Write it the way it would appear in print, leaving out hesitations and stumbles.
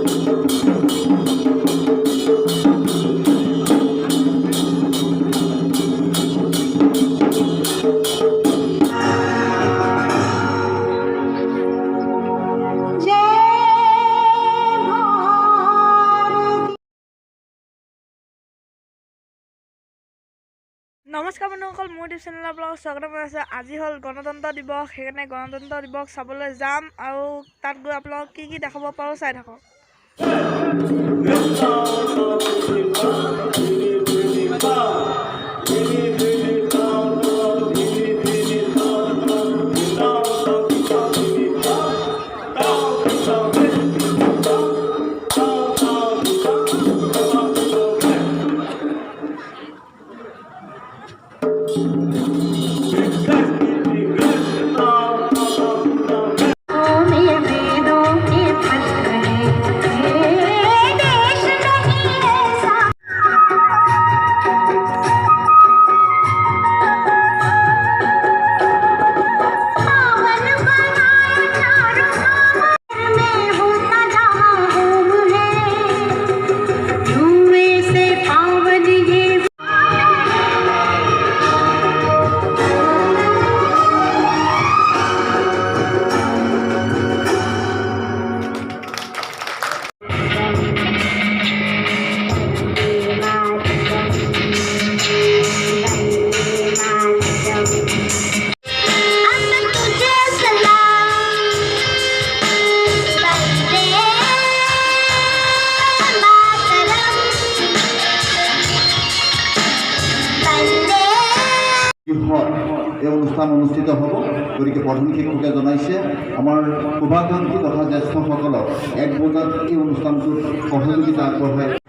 নমস্কাৰ বন্ধুসকল, মোৰ ইউটিউব চেনেলৰ আপোনালোকক স্বাগতম জনাইছোঁ। আজি হ'ল গণতন্ত্ৰ দিৱস, সেইকাৰণে গণতন্ত্ৰ দিৱস চাবলৈ যাম আৰু তাত গৈ আপোনালোকক কি দেখাব পাৰোঁ চাই থাকক। এই অনুষ্ঠান অনুষ্ঠিত হ'ব। গতিকে প্ৰধান শিক্ষকে জনাইছে আমাৰ শুভাকাংক্ষী তথা জ্যেষ্ঠসকলক 1 বজাত এই অনুষ্ঠানটোত সহযোগিতা আগবঢ়ায়।